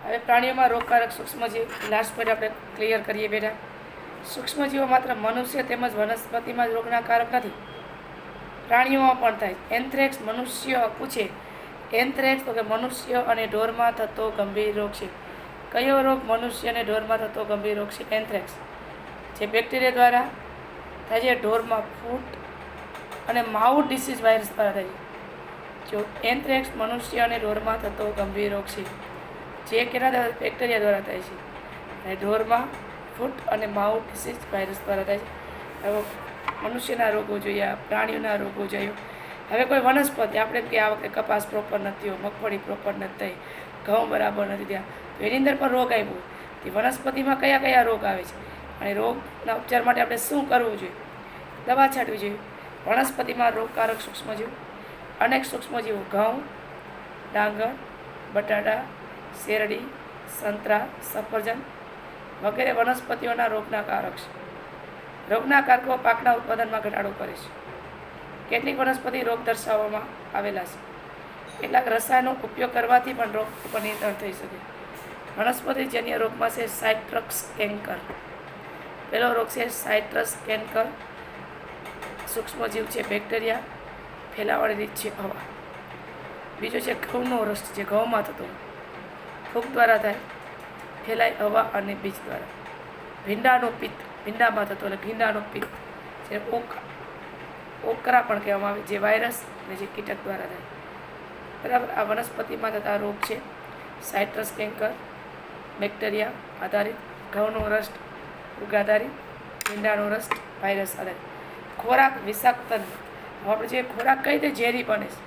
હવે પ્રાણીઓમાં રોગકારક સૂક્ષ્મજીવ last point આપણે ક્લિયર કરીએ બેટા. સૂક્ષ્મજીવો માત્ર મનુષ્ય તેમજ વનસ્પતિમાં જ રોગના કારક નથી, પ્રાણીઓમાં પણ થાય. એન્થ્રેક્સ મનુષ્ય પૂછે, એન્થ્રેક્સ તો કે મનુષ્ય અને ઢોરમાં થતો ગંભીર રોગ છે. કયો રોગ મનુષ્ય અને ઢોરમાં થતો ગંભીર રોગ છે? એન્થ્રેક્સ, જે બેક્ટેરિયા દ્વારા થાય છે, ઢોરમાં ફૂટ અને માઉથ ડિસીઝ વાયરસ દ્વારા થાય છે. જો એન્થ્રેક્સ મનુષ્ય અને ઢોરમાં થતો ગંભીર રોગ છે, જે કેના દ્વારા? બેક્ટેરિયા દ્વારા થાય છે, અને ઢોરમાં ફૂટ અને માઉથ ડિસીઝ વાયરસ દ્વારા થાય છે. હવે મનુષ્યના રોગો જોયા, પ્રાણીઓના રોગો જોયો. હવે કોઈ વનસ્પતિ આપણે કે આ વખતે કપાસ પ્રોપર નથી થયો, મગફળી પ્રોપર નથી થઈ, ઘઉં બરાબર નથી થયા, તો એની અંદર પણ રોગ આવ્યો. તે વનસ્પતિમાં કયા કયા રોગ આવે છે અને રોગના ઉપચાર માટે આપણે શું કરવું જોઈએ? દવા છાંટવી જોઈએ. વનસ્પતિમાં રોગકારક સૂક્ષ્મજીવ, અનેક સૂક્ષ્મજીવો ઘઉં, ડાંગર, બટાટા, શેરડી, સંતરા, સફરજન વગેરે વનસ્પતિઓના રોગના કારક છે. રોગના કારકો પાકના ઉત્પાદનમાં ઘટાડો કરે છે. કેટલીક વનસ્પતિ રોગ દર્શાવવામાં આવેલા છે. કેટલાક રસાયણનો ઉપયોગ કરવાથી પણ રોગ ઉપર નિયંત્રણ થઈ શકે. વનસ્પતિજન્ય રોગમાં છે સાઇટ્રસ કેન્કર. પહેલો રોગ છે સાઇટ્રસ કેન્કર. સૂક્ષ્મજીવ છે બેક્ટેરિયા, ફેલાવાની રીત છે હવા. બીજો છે ઘઉંનો રસ, જે ઘઉંમાં થતો ફૂગ દ્વારા થાય, ફેલાય હવા અને બીજ દ્વારા. ભીંડાનો પિત્ત, ભીંડામાં થતો એટલે ભીંડાનો પિત્ત, જે ઓકરા પણ કહેવામાં આવે, જે વાયરસ અને જે કીટક દ્વારા થાય. બરાબર. આ વનસ્પતિમાં થતા રોગ છે સાઇટ્રસ કેન્કર, બેક્ટેરિયા આધારિત, ઘઉંનો રસ ફૂગ આધારિત, ભીંડાનો રસ વાયરસ આધારિત. ખોરાક વિષાક્તન. આપણે જે ખોરાક કઈ રીતે ઝેરી બને છે,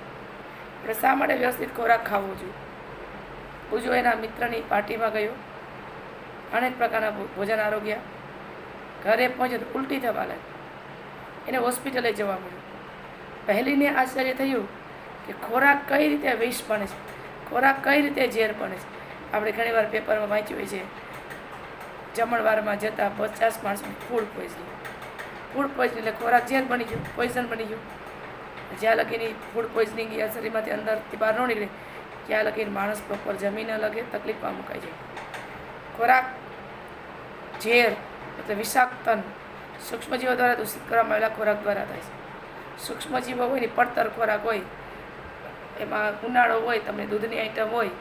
આપણે શા માટે વ્યવસ્થિત ખોરાક ખાવો જોઈએ? પૂજો એના મિત્રની પાર્ટીમાં ગયો, અનેક પ્રકારના ભોજન આરોગ્ય, ઘરે પહોંચે તો ઉલટી થવા લાગી, એને હોસ્પિટલે જવા મળ્યું. પહેલીને આશ્ચર્ય થયું કે ખોરાક કઈ રીતે વિષ બને છે, ખોરાક કઈ રીતે ઝેર બને છે. આપણે ઘણીવાર પેપરમાં વાંચ્યું હોય છે, જમણવારમાં જતાં 50 માણસોને ફૂડ પોઈઝનિંગ. ફૂડ પોઈઝનિંગ એટલે ખોરાક ઝેર બની ગયું, પોઈઝન બની ગયું. જ્યાં લગીની ફૂડ પોઈઝનિંગ એ શરીરમાંથી અંદરથી બહાર ન નીકળે, ત્યાં લગીને માણસ પ્રોપર જમી ન લગે, તકલીફમાં મુકાઈ જાય. ખોરાક ઝેર એટલે વિષાક્તન સૂક્ષ્મજીવો દ્વારા દૂષિત કરવામાં આવેલા ખોરાક દ્વારા થાય છે. સૂક્ષ્મજીવો હોય ને પડતર ખોરાક હોય, એમાં ઉનાળો હોય, તમને દૂધની આઈટમ હોય,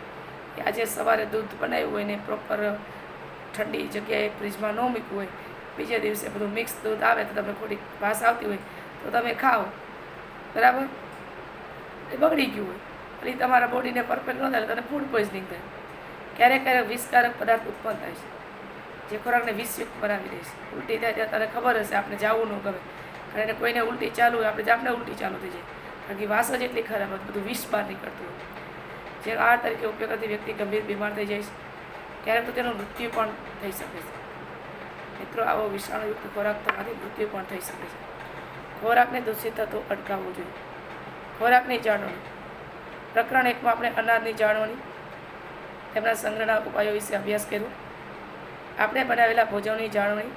કે આજે સવારે દૂધ બનાવ્યું હોય ને પ્રોપર ઠંડી જગ્યાએ ફ્રીજમાં ન મૂક્યું હોય, બીજે દિવસે બધું મિક્સ દૂધ આવે તો તમને ખોટી વાસ આવતી હોય તો તમે ખાઓ, બરાબર, એ બગડી ગયું હોય, એટલે તમારા બોડીને પરફેક્ટ ન થાય, તમને ફૂડ પોઈઝનિંગ થાય. ક્યારેક ક્યારેક વિષકારક પદાર્થ ઉત્પન્ન થાય છે, જે ખોરાકને વિષયુક્ત બનાવી દે છે. ઉલટી થાય ત્યારે તને ખબર હશે, આપણે જવું ન ગમે, કારણ કે કોઈને ઉલટી ચાલુ હોય, આપણે ઉલટી ચાલુ થઈ જાય, કારણ કે વાસ જ એટલી ખરાબ હતી, બધું વિષ બહાર નીકળતું હોય. જે આ તરીકે ઉપયોગ કરતી વ્યક્તિ ગંભીર બીમાર થઈ જાય છે, ક્યારેક તો તેનું મૃત્યુ પણ થઈ શકે છે. મિત્રો, આવો વિષાણુયુક્ત ખોરાક થવાથી મૃત્યુ પણ થઈ શકે છે. ખોરાકને દૂષિત થતો અટકાવવો જોઈએ. ખોરાકની જાળવણી. પ્રકરણ 1માં આપણે અનાજની જાળવણી, તેમના સંગ્રહના ઉપાયો વિશે અભ્યાસ કર્યો. આપણે બનાવેલા ભોજનની જાળવણી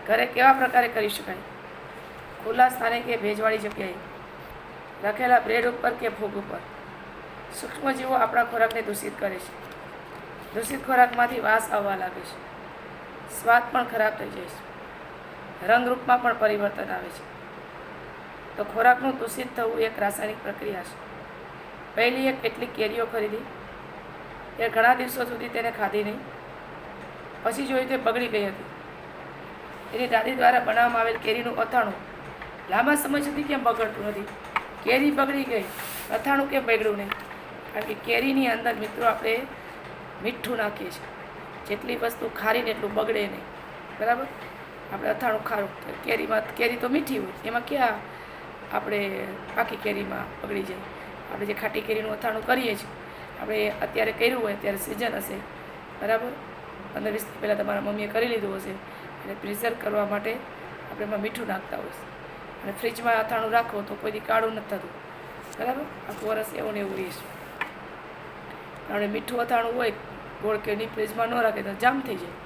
ઘરે કેવા પ્રકારે કરી શકાય? ખુલ્લા સ્થાને કે ભેજવાળી જગ્યાએ, રાખેલા બ્રેડ ઉપર કે ફૂગ ઉપર. સૂક્ષ્મજીવો આપણા ખોરાકને દૂષિત કરે છે. દૂષિત ખોરાકમાંથી વાસ આવવા લાગે છે, સ્વાદ પણ ખરાબ થઈ જાય છે, રંગરૂપમાં પણ પરિવર્તન આવે છે. તો ખોરાકનું દૂષિત થવું એક રાસાયણિક પ્રક્રિયા છે. પહેલી એક કેટલીક કેરીઓ ખરીદી, એ ઘણા દિવસો સુધી તેને ખાધી નહીં, પછી જોયું તે બગડી ગઈ હતી. એની દાદી દ્વારા બનાવવામાં આવેલ કેરીનું અથાણું લાંબા સમય સુધી કેમ બગડતું નથી? કેરી બગડી ગઈ, અથાણું કેમ બગડ્યું નહીં? કારણ કે કેરીની અંદર મિત્રો આપણે મીઠું નાખીએ છીએ. જેટલી વસ્તુ ખારી ને એટલું બગડે નહીં, બરાબર. આપણે અથાણું ખારું, કેરી તો મીઠી હોય, એમાં ક્યાં આપણે પાકી કેરીમાં બગડી જાય. આપણે જે ખાટી કેરીનું અથાણું કરીએ છીએ, આપણે અત્યારે કર્યું હોય, અત્યારે સિઝન હશે, બરાબર, 15-20 દિવસ પહેલાં તમારા મમ્મીએ કરી લીધું હશે, અને પ્રિઝર્વ કરવા માટે આપણે એમાં મીઠું નાખતા હોય છે. અને ફ્રીજમાં અથાણું રાખો તો કોઈ દી કાળું નથી થતું, બરાબર. આખું વરસ એવું ને એવું રહીશું. આપણે મીઠું અથાણું હોય, ગોળ કેરી ફ્રીજમાં ન રાખે તો જામ થઈ જાય.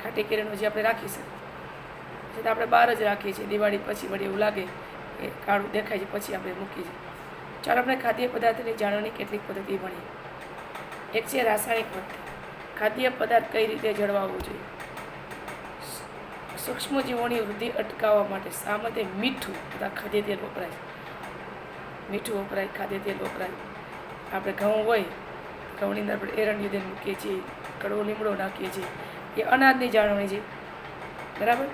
ખાટી કેરીનું જે આપણે રાખી શકીએ, પછી તો આપણે બહાર જ રાખીએ છીએ. દિવાળી પછી વળી એવું લાગે કે કાળું દેખાય છે, પછી આપણે મૂકીએ છીએ. ચાલો આપણે ખાદ્ય પદાર્થની જાળવણી કેટલીક પદ્ધતિ ભણીએ. એક છે રાસાયણિક પદ્ધતિ. ખાદ્ય પદાર્થ કઈ રીતે જળવાવો જોઈએ? સૂક્ષ્મજીવોની વૃદ્ધિ અટકાવવા માટે શા માટે મીઠું તથા ખાદ્ય તેલ વપરાય છે? મીઠું વપરાય, ખાદ્ય તેલ વપરાય. આપણે ઘઉં હોય, ઘઉંની અંદર આપણે એરંડિયું તેલ મૂકીએ છીએ, કડવો લીમડો નાખીએ છીએ, એ અનાજની જાળવણી છે. બરાબર?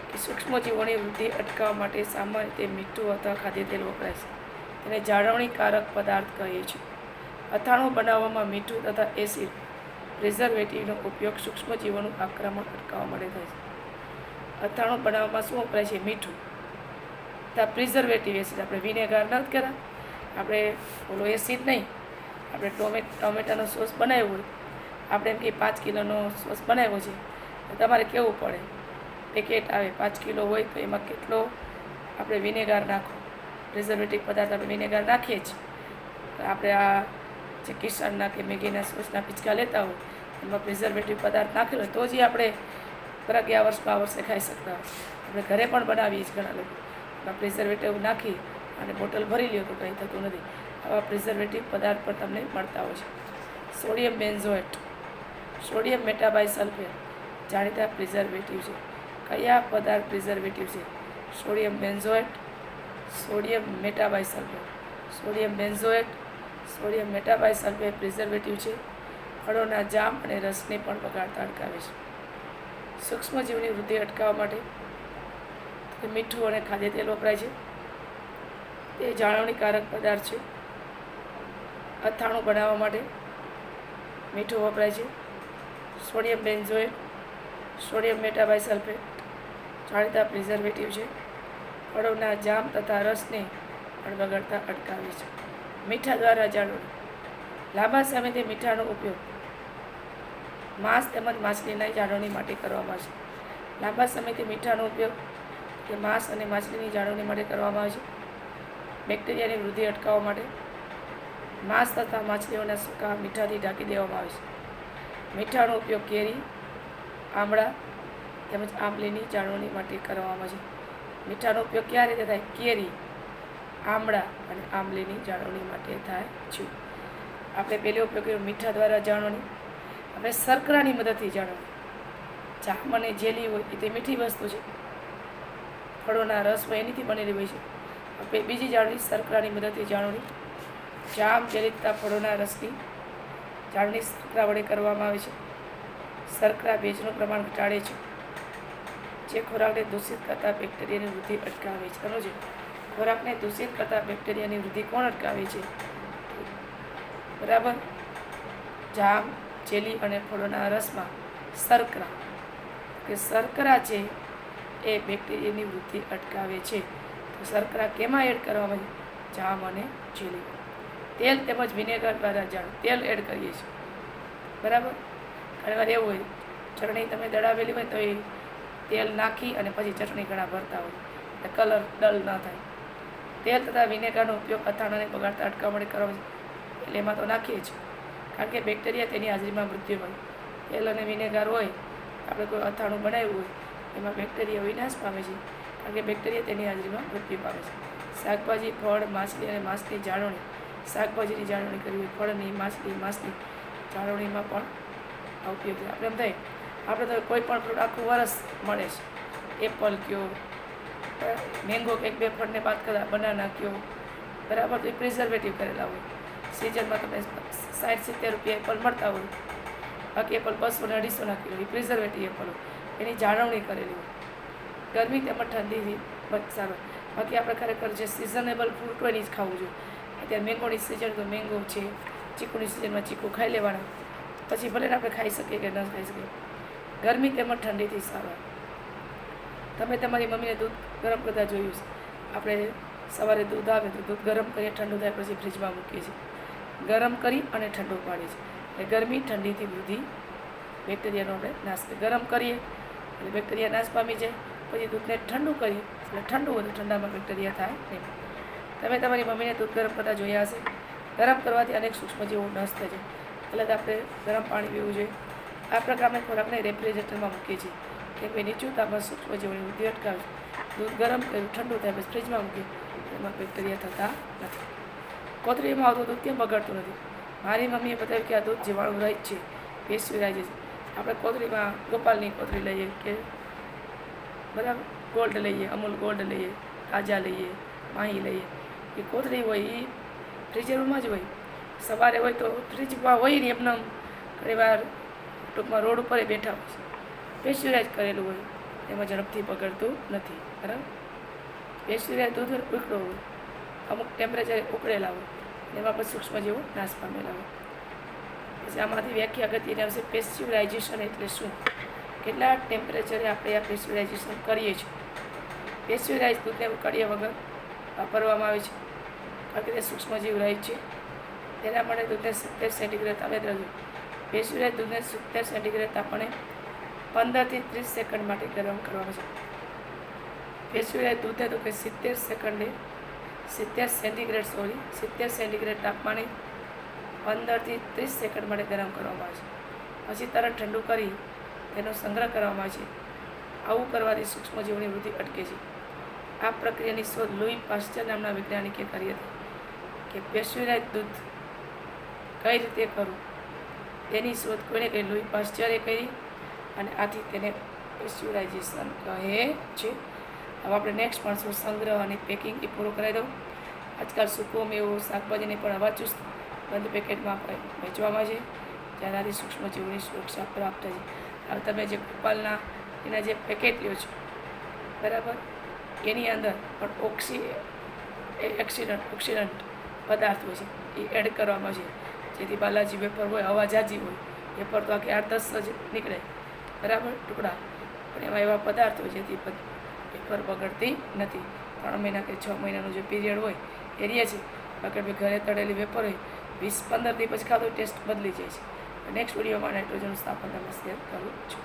કે સૂક્ષ્મજીવોની વૃદ્ધિ અટકાવવા માટે સામાન્ય રીતે મીઠું અથવા ખાદ્ય તેલ વપરાય છે. તેને જાળવણીકારક પદાર્થ કહે છે. અથાણું બનાવવામાં મીઠું તથા એસિડ પ્રિઝર્વેટિવનો ઉપયોગ સૂક્ષ્મજીવોનું આક્રમણ અટકાવવા માટે થાય છે. અથાણું બનાવવામાં શું વપરાય છે? મીઠું તથા પ્રિઝર્વેટિવ એસિડ. આપણે વિનેગાર નથી કહેતા, આપણે ઓલો એસિડ નહીં, આપણે ટોમેટાનો સોસ બનાવ્યો હોય, આપણે એમ કે 5 કિલોનો સોસ બનાવ્યો છે, તો તમારે કેવું પડે? પેકેટ આવે 5 કિલો હોય તો એમાં કેટલો આપણે વિનેગાર નાખો, પ્રિઝર્વેટિવ પદાર્થ આપણે વિનેગાર નાખીએ જ. આપણે આ જે કિસાનના કે મેગીના સોસના પિચકા લેતા હોય એમાં પ્રિઝર્વેટિવ પદાર્થ નાખેલો તો જ આપણે બરાબર આ વર્ષે ખાઈ શકતા હોય. આપણે ઘરે પણ બનાવીએ છીએ ઘણા લોકો, એમાં પ્રિઝર્વેટિવ નાખી અને બોટલ ભરી લ્યો તો કંઈ થતું નથી. આવા પ્રિઝર્વેટિવ પદાર્થ પણ તમને મળતા હોય છે. સોડિયમ બેન્ઝોએટ, સોડિયમ મેટાબાયસલ્ફેટ જાણીતા પ્રિઝર્વેટિવ છે. કયા પદાર્થ પ્રિઝર્વેટિવ છે? Sodium benzoate, sodium metabisulphite. Sodium benzoate, sodium metabisulphite preservative છે. ફળોના જામ અને રસને પણ બગાડતા અટકાવે છે. સૂક્ષ્મજીવની વૃદ્ધિ અટકાવવા માટે મીઠું અને ખાદ્ય તેલ વપરાય છે. તે જાળવણીકારક પદાર્થ છે. અથાણું બનાવવા માટે મીઠું વપરાય છે. સોડિયમ બેન્ઝોએટ, સોડિયમ મેટાબાયસલ્ફેટ જાણીતા પ્રિઝર્વેટિવ છે. ફળોના જામ તથા રસને પણ બગાડતા અટકાવે છે. મીઠા દ્વારા જાળવણી. લાંબા સમયથી મીઠાનો ઉપયોગ માંસ તેમજ માછલીના જાળવણી માટે કરવામાં આવે છે. લાંબા સમયથી મીઠાનો ઉપયોગ કે માંસ અને માછલીની જાળવણી માટે કરવામાં આવે છે. બેક્ટેરિયાની વૃદ્ધિ અટકાવવા માટે માંસ તથા માછલીઓના સૂકા મીઠાથી ઢાંકી દેવામાં આવે છે. મીઠાનો ઉપયોગ કેરી, આમળા તેમજ આંબલીની જાળવણી માટે કરવામાં આવે છે. મીઠાનો ઉપયોગ ક્યાં રીતે થાય? કેરી, આમળા અને આંબલીની જાળવણી માટે થાય છે. આપણે પહેલો ઉપયોગ કર્યો મીઠા દ્વારા જાળવણી. આપણે શર્કરાની મદદથી જાળવણી. જામ અને જેલી હોય એ તે મીઠી વસ્તુ છે, ફળોના રસ હોય એનીથી બનેલી હોય છે. આપણે બીજી જાળવણી શર્કરાની મદદથી જાળવણી. જામ, જેલી તથા ફળોના રસની જાળવણી શર્કરા વડે કરવામાં આવે છે. શર્કરા ભેજનું પ્રમાણ ઘટાડે છે, જે ખોરાકને દૂષિત કરતા બેક્ટેરિયાની વૃદ્ધિ અટકાવે છે. સમજો, ખોરાકને દૂષિત કરતા બેક્ટેરિયાની વૃદ્ધિ કોણ અટકાવે છે? બરાબર, જામ, જેલી અને ફળોના રસમાં શર્કરા, કે શર્કરા છે એ બેક્ટેરિયાની વૃદ્ધિ અટકાવે છે. તો શર્કરા કેમાં એડ કરવામાં આવે? જામ અને જેલી. તેલ તેમજ વિનેગર દ્વારા તેલ એડ કરીએ છીએ. બરાબર, ઘણીવાર એવું હોય ચટણી તમે દળાવેલી હોય તો એ તેલ નાખી અને પછી ચટણી ઘણા ભરતા હોય એટલે કલર ડલ ન થાય. તેલ તથા વિનેગરનો ઉપયોગ અથાણાને બગાડતા અટકાવવા માટે કરવો છે. એટલે એમાં તો નાખીએ છીએ, કારણ કે બેક્ટેરિયા તેની હાજરીમાં મૃત્યુ હોય. તેલ અને વિનેગર હોય, આપણે કોઈ અથાણું બનાવ્યું હોય એમાં બેક્ટેરિયા વિનાશ પામે છે, કારણ કે બેક્ટેરિયા તેની હાજરીમાં મૃત્યુ પામે છે. શાકભાજી, ફળ, માછલી અને માંસની જાળવણી. શાકભાજીની જાળવણી કરવી, ફળની, માંસની જાળવણીમાં પણ આ ઉપયોગી. આપણે એમ થાય આપણે તો કોઈ પણ ફ્રૂટ આખું વરસ મળે છે. એપલ કયો, મેંગો કંઈક 2 ફળને બાદ કરતા બનાના કયો, બરાબર, તો એ પ્રિઝર્વેટિવ કરેલા હોય. સિઝનમાં તમે 60-70 રૂપિયા એપલ મળતા હોય, બાકી એપલ 200 ને 250 કિલો, એ પ્રિઝર્વેટિવ એપલ હોય, એની જાળવણી કરેલી હોય. ગરમી તેમજ ઠંડીથી સારું. બાકી આપણે ખરેખર જે સિઝનેબલ ફ્રૂટ હોય એ જ ખાવું જોઈએ. અત્યારે મેંગોની સિઝન તો મેંગો છે, ચીકુની સિઝનમાં ચીકુ ખાઈ લેવાના, પછી ભલે આપણે ખાઈ શકીએ કે ન ખાઈ શકીએ. ગરમી તેમજ ઠંડીથી સારવાર. તમે તમારી મમ્મીને દૂધ ગરમ કરતા જોયું છે. આપણે સવારે દૂધ આવે તો દૂધ ગરમ કરીએ, ઠંડુ થાય પછી ફ્રીજમાં મૂકીએ છીએ. ગરમ કરી અને ઠંડુ પાડીએ છીએ. એટલે ગરમી ઠંડીથી વૃદ્ધિ બેક્ટેરિયાનો આપણે નાશ કરીએ. ગરમ કરીએ એટલે બેક્ટેરિયા નાશ પામી જાય. પછી દૂધને ઠંડુ કરીએ એટલે ઠંડુ હોય તો ઠંડામાં બેક્ટેરિયા થાય નહીં. તમે તમારી મમ્મીને દૂધ ગરમ કરતા જોયા હશે. ગરમ કરવાથી અનેક સૂક્ષ્મજીવો નષ્ટ થાય છે. એટલે આપણે ગરમ પાણી પીવું જોઈએ. આ પ્રકારના ખોરાકને રેફ્રિજરેટરમાં મૂકીએ છીએ કે ભાઈ નીચું તાપમાન સૂક્ષ્મજીવોની વૃદ્ધિ અટકાવે. દૂધ ગરમ કર્યું, ઠંડુ થાય પછી ફ્રીજમાં મૂકીએ, એમાં બેક્ટેરિયા થતા નથી. કોથળીમાં આવતું દૂધ કેમ બગડતું નથી? મારી મમ્મીએ બતાવ્યું કે આ દૂધ જીવાણુ રહિત છે, પેસ્ચ્યુરાઇઝેશન. આપણે કોથળીમાં ગોપાલની કોથળી લઈએ કે બરાબર, ગોલ્ડ લઈએ, અમૂલ ગોલ્ડ લઈએ, તાજા લઈએ, માહી લઈએ, એ કોથળી હોય એ ફ્રીઝરમાં જ હોય. સવારે હોય તો ફ્રીજમાં હોય ને એમને ઘણી વાર ટૂંકમાં રોડ ઉપર બેઠા હોય છે, પેસ્ચ્યુરાઇઝ કરેલું હોય, એમાં ઝડપથી બગડતું નથી. બરાબર, પેસ્ચ્યુરાઇઝ દૂધ ઉકળો હોય, અમુક ટેમ્પરેચરે ઉકળેલા હોય, એમાં પણ સૂક્ષ્મજીવો નાશ પામેલા હોય. પછી આમાંથી વ્યાખ્યા અગત્યની આવશે પેસ્ચ્યુરાઇઝેશન એટલે શું, કેટલા ટેમ્પરેચરે આપણે આ પેસ્ચ્યુરાઇઝેશન કરીએ છીએ. પેસ્ચ્યુરાઇઝ દૂધને ઉકાળ્યા વગર વાપરવામાં આવે છે, કારણ કે તે સૂક્ષ્મજીવ રહે છે. તેના માટે દૂધને 70 સેન્ટીગ્રેડ તાપે રાખવું. પેસ્ચ્યુરાઇઝ દૂધને 70 સેન્ટીગ્રેડ તાપમાને 15 થી 30 સેકન્ડ માટે ગરમ કરવામાં છે. પેસ્ચ્યુરાઇઝ દૂધને તો કે 70 સેન્ટીગ્રેડ તાપમાને 15 થી 30 સેકન્ડ માટે ગરમ કરવામાં આવે છે. પછી તરત ઠંડુ કરી તેનો સંગ્રહ કરવામાં આવે છે. આવું કરવાથી સૂક્ષ્મજીવોની વૃદ્ધિ અટકે છે. આ પ્રક્રિયાની શોધ લુઈ પાસ્ચર નામના વૈજ્ઞાનિકે કરી હતી, કે પેસ્ચ્યુરાઇઝ દૂધ કઈ રીતે કરવું તેની શોધ કોઈને કહી, લુઈ પાસ્ચરે કરી, અને આથી તેને પેસ્ચ્યુરાઇઝેશન કહે છે. હવે આપણે નેક્સ્ટ ભણશું સંગ્રહ અને પેકિંગ. એ પૂરું કરાવી દઉં. આજકાલ સૂકો મેવો, શાકભાજીને પણ હવાચુસ્ત બંધ પેકેટમાં વેચવામાં છે, જેનાથી સૂક્ષ્મજીવોની સુરક્ષા પ્રાપ્ત છે. હવે તમે જે ગોપાલના એના જે પેકેટ લ્યો છો, બરાબર, એની અંદર પણ ઓક્સિડન્ટ પદાર્થ હોય છે, એ એડ કરવામાં છે, જેથી બાલાજી વેપર હોય, હવા જાજી હોય, વેપર તો આખી 8-10 જ નીકળે, બરાબર, ટુકડા, પણ એમાં એવા પદાર્થ હોય જેથી વેપર બગડતી નથી. 3 મહિના કે 6 મહિનાનો જે પીરિયડ હોય એ રહે છે. બાકી ઘરે તળેલી વેપર હોય 20-15 દી પછી ખાધો ટેસ્ટ બદલી જાય છે. નેક્સ્ટ વિડીયોમાં નાઇટ્રોજનનું સ્થાપન તમે શેર કરું છું.